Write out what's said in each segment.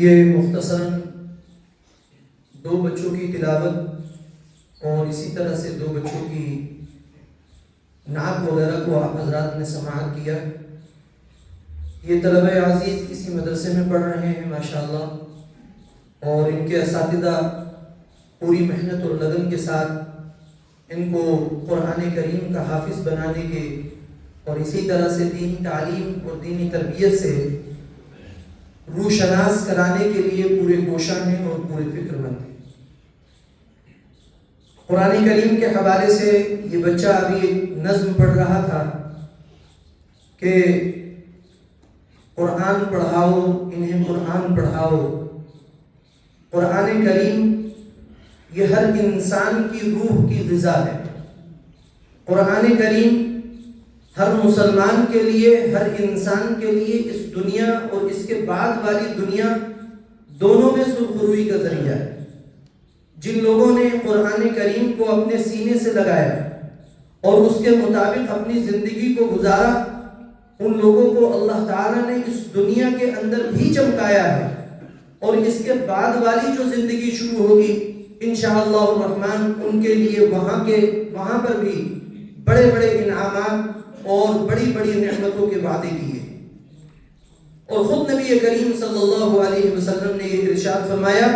یہ مختصراً دو بچوں کی تلاوت اور اسی طرح سے دو بچوں کی نعت وغیرہ کو آپ حضرات نے سماعت کیا۔ یہ طلبہ عزیز کسی مدرسے میں پڑھ رہے ہیں ماشاءاللہ، اور ان کے اساتذہ پوری محنت اور لگن کے ساتھ ان کو قرآن کریم کا حافظ بنانے کے اور اسی طرح سے دینی تعلیم اور دینی تربیت سے روشناس کرانے کے لیے پورے کوشاں ہیں اور پورے فکر مند ہیں۔ قرآن کریم کے حوالے سے یہ بچہ ابھی ایک نظم پڑھ رہا تھا کہ قرآن پڑھاؤ انہیں قرآن پڑھاؤ۔ قرآن کریم یہ ہر انسان کی روح کی غذا ہے۔ قرآن کریم ہر مسلمان کے لیے، ہر انسان کے لیے اس دنیا اور اس کے بعد والی دنیا دونوں میں سرخروئی کا ذریعہ ہے۔ جن لوگوں نے قرآن کریم کو اپنے سینے سے لگایا اور اس کے مطابق اپنی زندگی کو گزارا، ان لوگوں کو اللہ تعالیٰ نے اس دنیا کے اندر بھی چمکایا ہے، اور اس کے بعد والی جو زندگی شروع ہوگی انشاءاللہ الرحمن ان کے لیے وہاں پر بھی بڑے بڑے انعامات اور بڑی بڑی نعمتوں کے وعدے کیے۔ اور خود نبی کریم صلی اللہ علیہ وسلم نے یہ ارشاد فرمایا،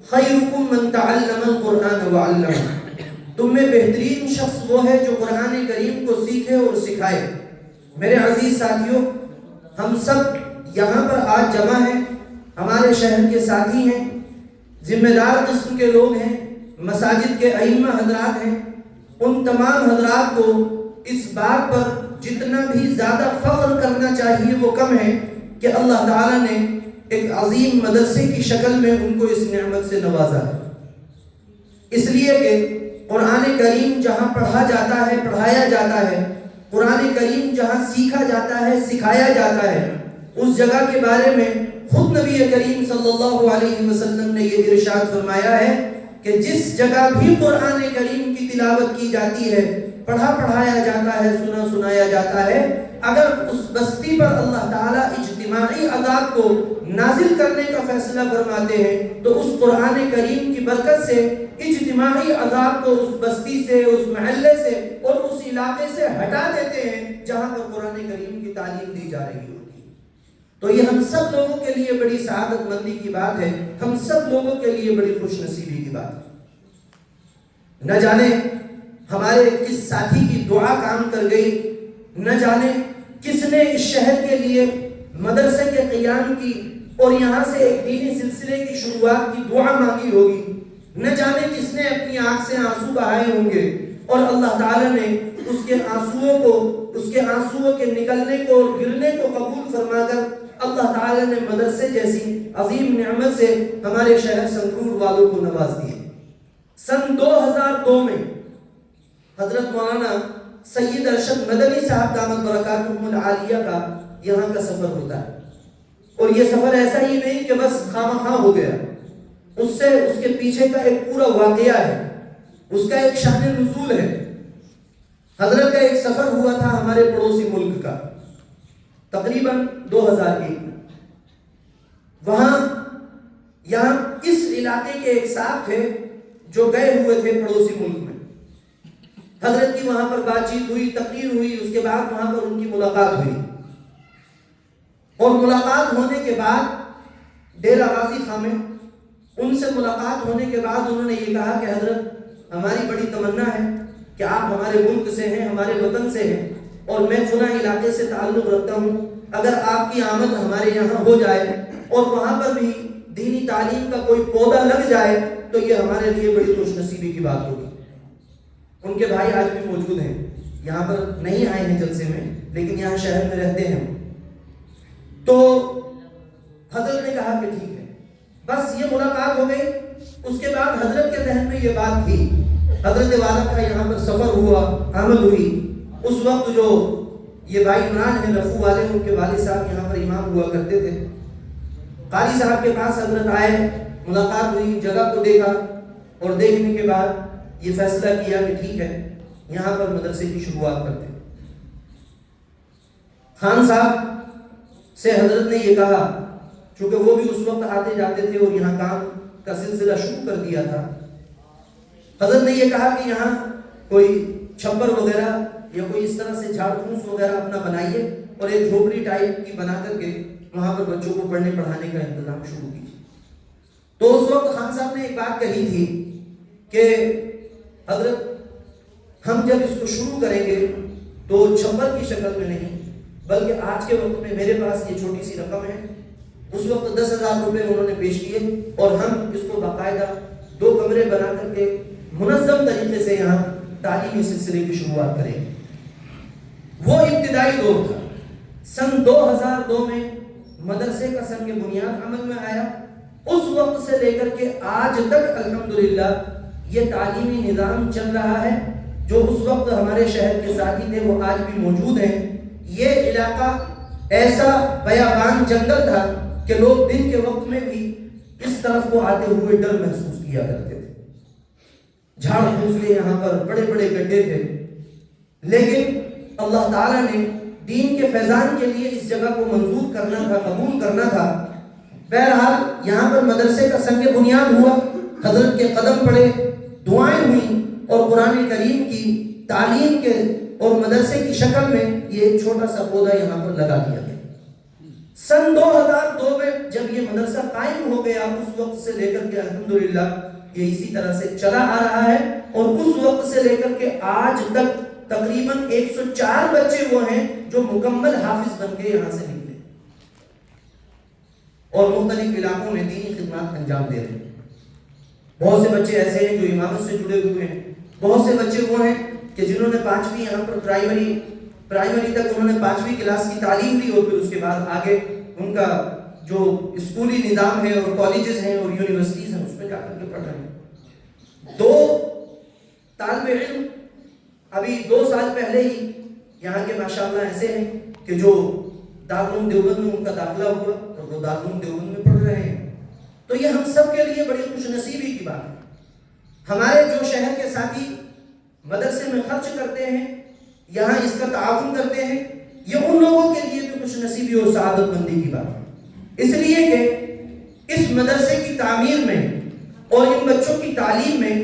خیرکم من تعلم القرآن وعلمہ، تم میں بہترین شخص وہ ہے جو قرآن کریم کو سیکھے اور سکھائے۔ میرے عزیز ساتھیوں، ہم سب یہاں پر آج جمع ہیں، ہمارے شہر کے ساتھی ہیں، ذمہ دار قسم کے لوگ ہیں، مساجد کے ائمہ حضرات ہیں۔ ان تمام حضرات کو اس بات پر جتنا بھی زیادہ فخر کرنا چاہیے وہ کم ہے کہ اللہ تعالیٰ نے ایک عظیم مدرسے کی شکل میں ان کو اس نعمت سے نوازا ہے۔ اس لیے کہ قرآن کریم جہاں پڑھا جاتا ہے، پڑھایا جاتا ہے، قرآن کریم جہاں سیکھا جاتا ہے، سکھایا جاتا ہے، اس جگہ کے بارے میں خود نبی کریم صلی اللہ علیہ وسلم نے یہ ارشاد فرمایا ہے کہ جس جگہ بھی قرآن کریم کی تلاوت کی جاتی ہے، پڑھایا جاتا ہے، سنایا جاتا ہے، اگر اس بستی پر اللہ تعالیٰ اجتماعی عذاب کو نازل کرنے کا فیصلہ فرماتے ہیں تو اس قرآن کریم کی برکت سے اجتماعی عذاب کو اس بستی سے، اس محلے سے اور اس علاقے سے ہٹا دیتے ہیں جہاں پر قرآن کریم کی تعلیم دی جا رہی ہوتی ہے۔ تو یہ ہم سب لوگوں کے لیے بڑی سعادت مندی کی بات ہے، ہم سب لوگوں کے لیے بڑی خوش نصیبی کی بات ہے۔ نہ جانے ہمارے کس ساتھی کی دعا کام کر گئی، نہ جانے کس نے اس شہر کے لیے مدرسے کے قیام کی اور یہاں سے ایک دینی سلسلے کی شروعات کی دعا مانگی ہوگی، نہ جانے کس نے اپنی آنکھ سے آنسو بہائے ہوں گے، اور اللہ تعالیٰ نے اس کے آنسوؤں کے نکلنے کو اور گرنے کو قبول فرما کر اللہ تعالیٰ نے مدرسے جیسی عظیم نعمت سے ہمارے شہر سنگرور والوں کو نواز دیا۔ سن 2002 میں حضرت مولانا سید ارشد مدنی صاحب دامت برکاتہم العالیہ کا یہاں کا سفر ہوتا ہے، اور یہ سفر ایسا ہی نہیں کہ بس خواہ ہو گیا، اس کے پیچھے کا ایک پورا واقعہ ہے، اس کا ایک شان نزول ہے۔ حضرت کا ایک سفر ہوا تھا ہمارے پڑوسی ملک کا، تقریباً 2001 میں۔ یہاں اس علاقے کے ایک صاحب تھے جو گئے ہوئے تھے پڑوسی ملک میں۔ حضرت کی وہاں پر بات چیت ہوئی، تقریر ہوئی، اس کے بعد وہاں پر ان کی ملاقات ہوئی، اور ملاقات ہونے کے بعد ڈیرہ غازی خاں میں ان سے ملاقات ہونے کے بعد انہوں نے یہ کہا کہ حضرت ہماری بڑی تمنا ہے کہ آپ ہمارے ملک سے ہیں، ہمارے وطن سے ہیں، اور میں فلاں علاقے سے تعلق رکھتا ہوں، اگر آپ کی آمد ہمارے یہاں ہو جائے اور وہاں پر بھی دینی تعلیم کا کوئی پودا لگ جائے تو یہ ہمارے لیے بڑی خوش نصیبی کی بات ہوگی۔ ان کے بھائی آج بھی موجود ہیں، یہاں پر نہیں آئے ہیں جلسے میں، لیکن یہاں شہر میں رہتے ہیں۔ تو حضرت نے کہا کہ ٹھیک ہے، بس یہ ملاقات ہو گئی۔ اس کے بعد حضرت کے ذہن میں یہ بات تھی، حضرت والا کا یہاں پر سفر ہوا، آمد ہوئی، اس وقت جو یہ بھائی عمران ہیں رفو والے، ان کے والد صاحب یہاں پر امام ہوا کرتے تھے۔ قاری صاحب کے پاس حضرت آئے، ملاقات ہوئی، جگہ کو دیکھا، اور دیکھنے کے بعد یہ فیصلہ کیا کہ ٹھیک ہے یہاں پر مدرسے کی شروعات کرتے ہیں۔ خان صاحب سے حضرت نے یہ کہا چونکہ وہ بھی اس وقت آتے جاتے تھے اور یہاں کام کا سلسلہ شروع کر دیا تھا، حضرت نے یہ کہا کہ یہاں کوئی چھپر وغیرہ یا کوئی اس طرح سے جھاڑ پھونس وغیرہ اپنا بنائیے اور ایک جھوپڑی ٹائپ کی بنا کر کے وہاں پر بچوں کو پڑھنے پڑھانے کا انتظام شروع کیجیے۔ تو اس وقت خان صاحب نے ایک بات کہی تھی کہ حضرت ہم جب اس کو شروع کریں گے تو چھپر کی شکل میں نہیں، بلکہ آج کے وقت میں میرے پاس یہ چھوٹی سی رقم ہے، اس وقت 10,000 روپے انہوں نے پیش کیے اور ہم اس کو باقاعدہ 2 کمرے بنا کر کے منظم طریقے سے یہاں تعلیمی سلسلے کی شروعات کریں گے۔ وہ ابتدائی دور تھا، سن 2002 میں مدرسے کا سنگ بنیاد عمل میں آیا، اس وقت سے لے کر کے آج تک الحمدللہ یہ تعلیمی نظام چل رہا ہے۔ جو اس وقت ہمارے شہر کے ساتھی تھے وہ آج بھی موجود ہیں۔ یہ علاقہ ایسا بیابان جنگل تھا کہ لوگ دن کے وقت میں بھی اس طرف کو آتے ہوئے ڈر محسوس کیا کرتے تھے، جھاڑ پھوس تھے یہاں پر، بڑے بڑے گڈھے تھے، لیکن اللہ تعالیٰ نے دین کے فیضان کے لیے اس جگہ کو منظور کرنا تھا، قبول کرنا تھا۔ بہرحال یہاں پر مدرسے کا سنگ بنیاد ہوا، حضرت کے قدم پڑے، دعائیں ہوئیں اور قرآن کریم کی تعلیم کے اور مدرسے کی شکل میں یہ ایک چھوٹا سا پودا یہاں پر لگا دیا گیا۔ سن 2002 میں جب یہ مدرسہ قائم ہو گیا، اس وقت سے لے کر کے الحمدللہ یہ اسی طرح سے چلا آ رہا ہے، اور اس وقت سے لے کر کے آج تک تقریباً 104 بچے وہ ہیں جو مکمل حافظ بن کے یہاں سے نکلے اور مختلف علاقوں میں دینی خدمات انجام دے رہے ہیں۔ بہت سے بچے ایسے ہیں جو امامت سے جڑے ہوئے ہیں، بہت سے بچے وہ ہیں کہ جنہوں نے 5ویں یہاں پر پرائمری تک انہوں نے 5ویں کلاس کی تعلیم لی اور پھر اس کے بعد آگے ان کا جو اسکولی نظام ہے اور کالجز ہیں اور یونیورسٹیز ہیں اس میں جا کر کے پڑھ رہے ہیں۔ 2 طالب علم ابھی 2 سال پہلے ہی یہاں کے ماشاءاللہ ایسے ہیں کہ جو دارالعلوم دیوبند میں ان کا داخلہ ہوا اور وہ دارالعلوم دیوبند میں پڑھ رہے ہیں۔ تو یہ ہم سب کے لیے بڑی خوش نصیبی کی بات ہے۔ ہمارے جو شہر کے ساتھی مدرسے میں خرچ کرتے ہیں، یہاں اس کا تعاون کرتے ہیں، یہ ان لوگوں کے لیے بھی خوش نصیبی اور سعادت مندی کی بات ہے، اس لیے کہ اس مدرسے کی تعمیر میں اور ان بچوں کی تعلیم میں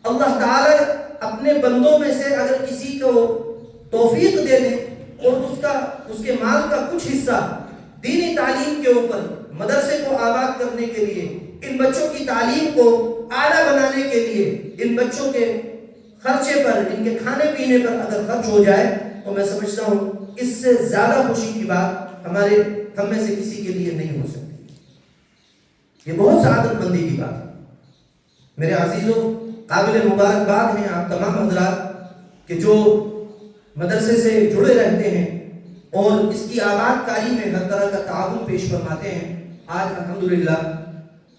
اللہ تعالی اپنے بندوں میں سے اگر کسی کو توفیق دے دے اور اس کے مال کا کچھ حصہ دینی تعلیم کے اوپر مدرسے کو آباد کرنے کے لیے، ان بچوں کی تعلیم کو اعلیٰ بنانے کے لیے، ان بچوں کے خرچے پر، ان کے کھانے پینے پر اگر خرچ ہو جائے تو میں سمجھتا ہوں اس سے زیادہ خوشی کی بات ہم میں سے کسی کے لیے نہیں ہو سکتی۔ یہ بہت سعادت مندی کی بات ہے۔ میرے عزیزوں، قابل مبارکباد ہیں آپ تمام حضرات کہ جو مدرسے سے جڑے رہتے ہیں اور اس کی آباد کاری میں ہر طرح کا تعاون پیش فرماتے ہیں۔ آج الحمدللہ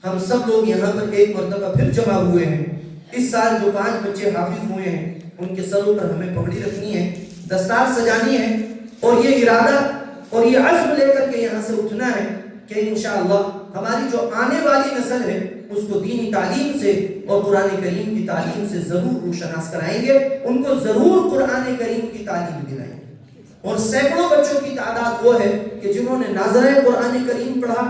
ہم سب لوگ یہاں پر ایک مرتبہ پھر جمع ہوئے ہیں۔ اس سال جو 5 بچے حافظ ہوئے ہیں ان کے سروں پر ہمیں پگڑی رکھنی ہے، دستار سجانی ہے، اور یہ ارادہ اور یہ عزم لے کر کے یہاں سے اٹھنا ہے کہ انشاءاللہ ہماری جو آنے والی نسل ہے اس کو دینی تعلیم سے اور قرآن کریم کی تعلیم سے ضرور روشناس کرائیں گے، ان کو ضرور قرآن کریم کی تعلیم دلائیں گے۔ اور سینکڑوں بچوں کی تعداد وہ ہے کہ جنہوں نے ناظرہ قرآن کریم پڑھا،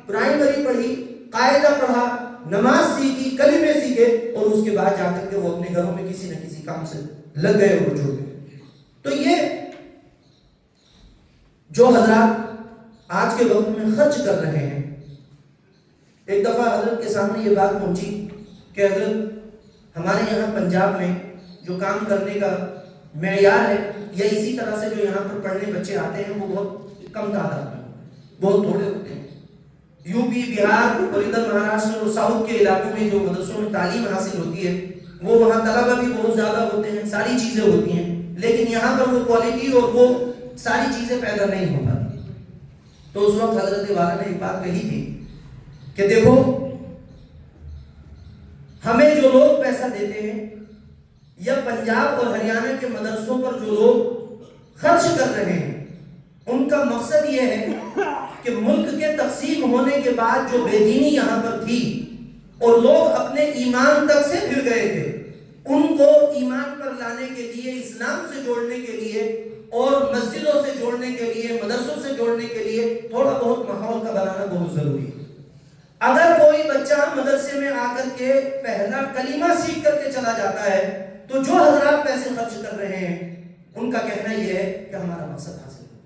پرائمری پڑھی، قاعدہ پڑھا، نماز سیکھی، کلمے سیکھے، اور اس کے بعد جا کر کے وہ اپنے گھروں میں کسی نہ کسی کام سے لگ گئے اور جڑ گئے۔ تو یہ جو حضرات آج کے وقت میں خرچ کر رہے ہیں، ایک دفعہ حضرت کے سامنے یہ بات پہنچی کہ حضرت ہمارے یہاں پنجاب میں جو کام کرنے کا معیار ہے یا اسی طرح سے جو یہاں پر پڑھنے بچے آتے ہیں وہ بہت کم تعداد میں، بہت تھوڑے ہوتے ہیں۔ یو پی، بہار اور ادھر مہاراشٹر اور ساؤتھ کے علاقوں میں جو مدرسوں میں تعلیم حاصل ہوتی ہے وہ وہاں طلبہ بھی بہت زیادہ ہوتے ہیں، ساری چیزیں ہوتی ہیں، لیکن یہاں پر وہ کوالٹی اور وہ ساری چیزیں پیدا نہیں ہو پاتی۔ تو اس وقت حضرت والا نے ایک بات کہی تھی کہ دیکھو ہمیں جو لوگ پیسہ دیتے ہیں یا پنجاب اور ہریانہ کے مدرسوں پر جو لوگ خرچ کر رہے ہیں ان کا مقصد یہ ہے کہ ملک کے تقسیم ہونے کے بعد جو بے دینی یہاں پر تھی اور لوگ اپنے ایمان تک سے پھر گئے تھے، ان کو ایمان پر لانے کے لیے، اسلام سے جوڑنے کے لیے اور مسجدوں سے جوڑنے کے لیے، مدرسوں سے جوڑنے کے لیے تھوڑا بہت ماحول کا بنانا بہت ضروری ہے۔ اگر کوئی بچہ مدرسے میں آ کر کے پہلا کلمہ سیکھ کر کے چلا جاتا ہے تو جو حضرات پیسے خرچ کر رہے ہیں ان کا کہنا یہ ہے کہ ہمارا مقصد حاصل ہو۔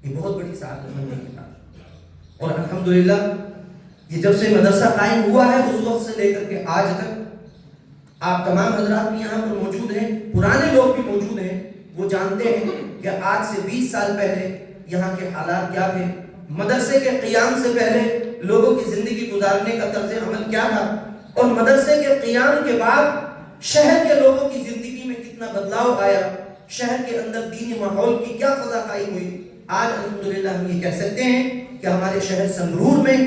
یہ بہت بڑی سعادت مندی کی بات ہے۔ اور الحمدللہ یہ جب سے مدرسہ قائم ہوا ہے اس وقت سے لے کر کے آج تک آپ تمام حضرات بھی یہاں پر موجود ہیں، پرانے لوگ بھی موجود ہیں، وہ جانتے ہیں کہ آج سے 20 سال پہلے یہاں کے حالات کیا تھے، مدرسے کے قیام سے پہلے لوگوں کی زندگی گزارنے کا طرز عمل کیا تھا، اور مدرسے کے قیام کے بعد شہر کے لوگوں کی زندگی میں کتنا بدلاؤ آیا، شہر کے اندر دینی ماحول کی کیا فضا قائم ہوئی۔ آج الحمدللہ ہم یہ کہہ سکتے ہیں کہ ہمارے شہر سنگرور میں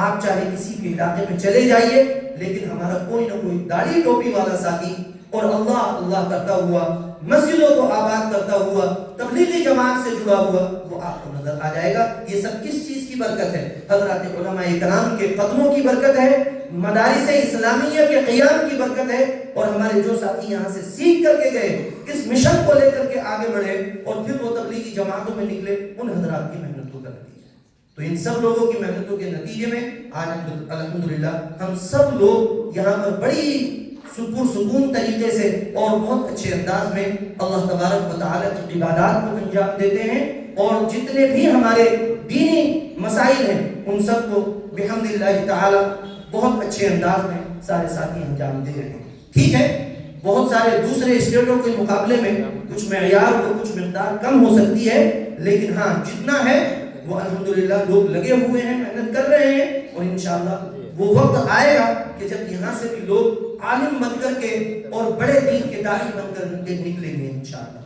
آپ چاہے کسی بھی علاقے میں چلے جائیے، لیکن ہمارا کوئی نہ کوئی داڑھی ٹوپی والا ساتھی اور اللہ اللہ کرتا ہوا، مسجدوں کو آباد کرتا ہوا، تبلیغی جماعت سے جڑا ہوا وہ آپ کو نظر آ جائے گا۔ یہ سب کس چیز کی برکت ہے؟ حضرات علماء کرام کے قدموں کی برکت ہے، مدارس اسلامیہ کے قیام کی برکت ہے، اور ہمارے جو ساتھی یہاں سے سیکھ کر کے گئے، اس مشن کو لے کر کے آگے بڑھے اور پھر وہ تبلیغی جماعتوں میں نکلے، ان حضرات کی محنتوں کا نتیجہ ہے۔ تو ان سب لوگوں کی محنتوں کے نتیجے میں آج الحمدللہ ہم سب لوگ یہاں پر بڑی سکون طریقے سے اور بہت اچھے انداز میں اللہ تبارک و تعالیٰ کی عبادات کو انجام دیتے ہیں، اور جتنے بھی ہمارے دینی مسائل ہیں ان سب کو بحمد اللہ تعالیٰ بہت اچھے انداز میں سارے ساتھی انجام دے رہے ہیں۔ ٹھیک ہے، بہت سارے دوسرے اسٹیٹوں کے مقابلے میں کچھ معیار اور کچھ مقدار کم ہو سکتی ہے، لیکن ہاں جتنا ہے وہ الحمدللہ لوگ لگے ہوئے ہیں، محنت کر رہے ہیں، اور انشاءاللہ وہ وقت آئے گا کہ جب یہاں سے بھی لوگ عالم بن کر کے اور بڑے دین کے داعی بن کر کے نکلیں گے انشاءاللہ۔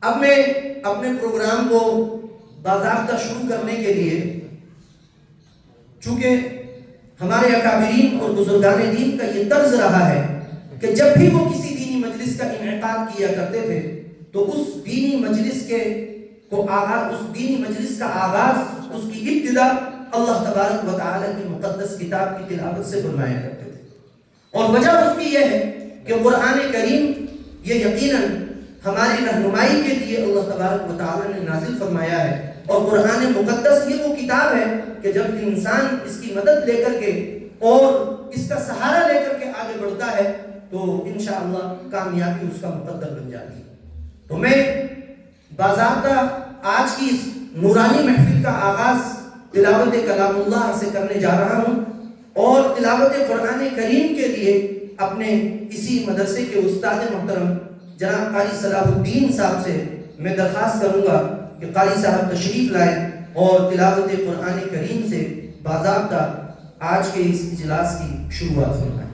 اب میں اپنے پروگرام کو باضابطہ شروع کرنے کے لیے، چونکہ ہمارے اکابرین اور بزرگان دین کا یہ طرز رہا ہے کہ جب بھی وہ کسی دینی مجلس کا انعقاد کیا کرتے تھے تو اس دینی مجلس کا آغاز، اس کی ابتدا اللہ تبارک و تعالیٰ کی مقدس کتاب کی تلاوت سے فرمایا کرتے تھے، اور وجہ اس کی یہ ہے کہ قرآن کریم یہ یقیناً ہماری رہنمائی کے لیے اللہ تبارک و تعالیٰ نے نازل فرمایا ہے، اور قرآن مقدس یہ وہ کتاب ہے کہ جب انسان اس کی مدد لے کر کے اور اس کا سہارا لے کر کے آگے بڑھتا ہے تو انشاءاللہ کامیابی اس کا مقدر بن جاتی ہے۔ تو میں باضابطہ آج کی اس نورانی محفل کا آغاز تلاوت کلام اللہ سے کرنے جا رہا ہوں، اور تلاوت قرآن کریم کے لیے اپنے اسی مدرسے کے استاد محترم جناب قاری صلاح الدین صاحب سے میں درخواست کروں گا کہ قاری صاحب تشریف لائیں اور تلاوت قرآن کریم سے باضابطہ آج کے اس اجلاس کی شروعات فرمائیں۔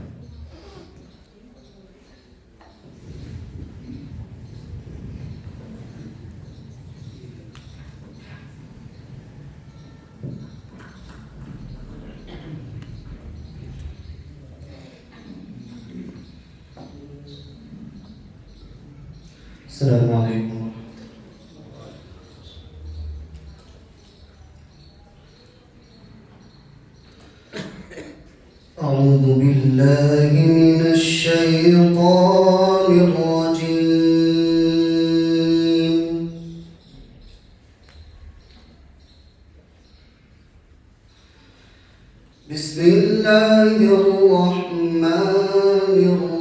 السلام علیکم۔ أعوذ بالله من الشيطان الرجيم، بسم الله الرحمن الرحيم،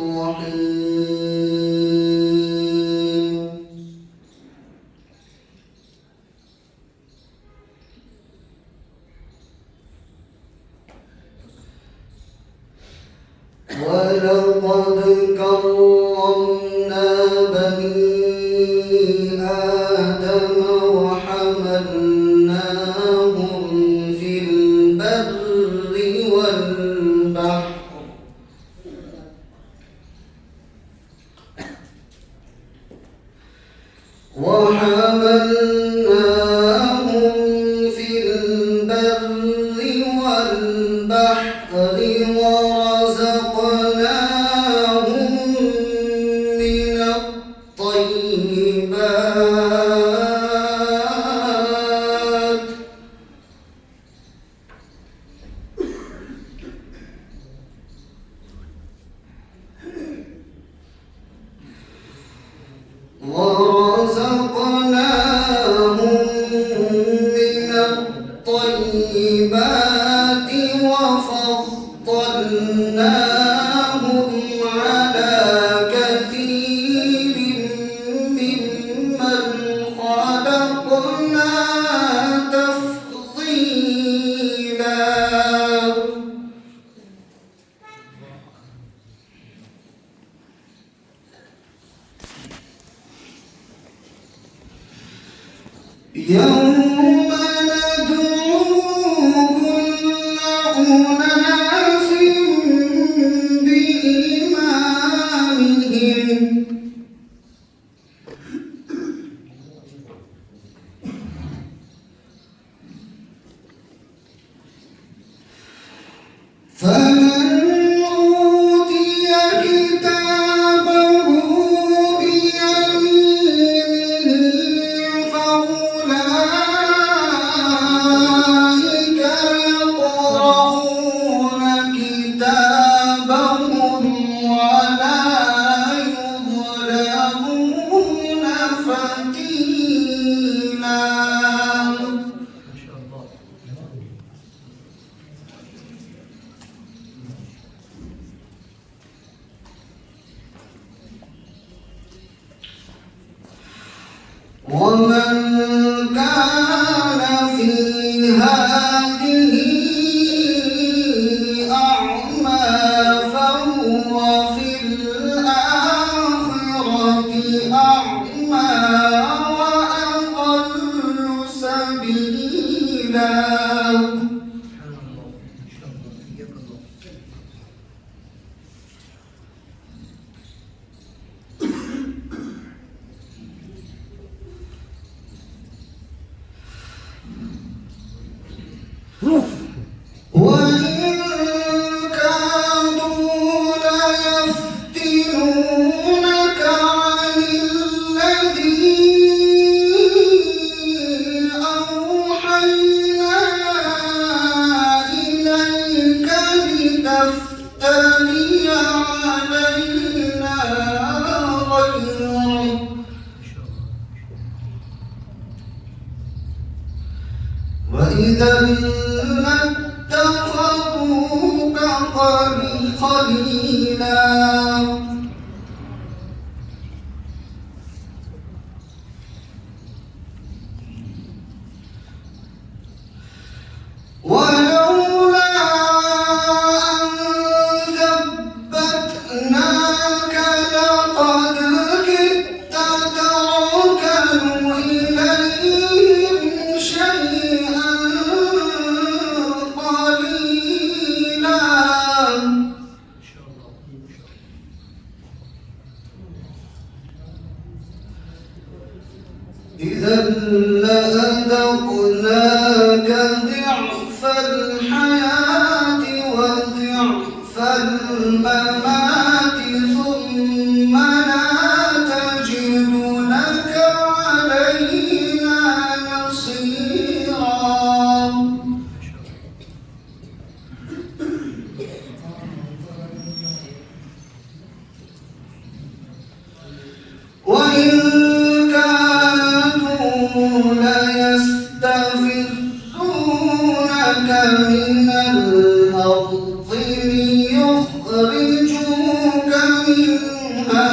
ولقد كرمنا بني آدم وحملناهم في البر والبحر ورزقناهم من الطيبات وفضلناهم على كثير ممن خلقنا تفضيلا. يوم ندعو كل أناس بإمامهم فمن أوتي كتابه بيمينه فأولئك يقرؤون كتابهم ولا يظلمون فتيلا. ومن كان في هذه أعمى فهو في الآخرة أعمى وأضل سبيلا. وإن كادوا ليفتنونك عن الذي أوحينا إليك لتفتري علينا غيره وإذا لاتخذوك خليلا. ولولا أن ثبتناك لقد كدت تركن إليهم شيئا قليلا. إذا لأذقناك ضعف الحياة وضعف الممات ثم لا تجد لك علينا نصيرا. وإن كانوا ليستفزونك من الأرض ليخرجوك منها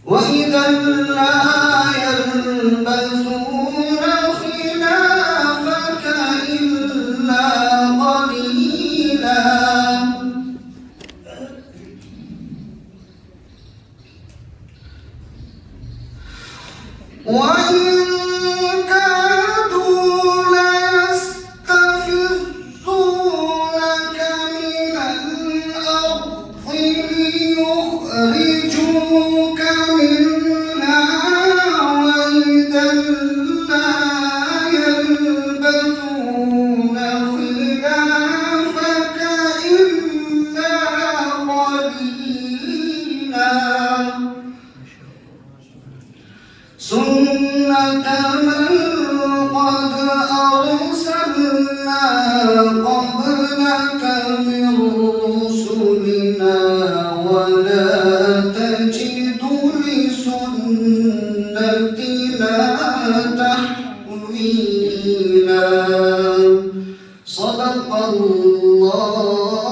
وإذا لا يلبثون خلافك إلا قليلا. وإن كادوا ليستفزونك من الأرض ليخرجوك منها وإذا لا يلبثون خلافك إلا قليلا. سنة من قد أرسلنا قبلك من رسلنا ولا تجد صدق الله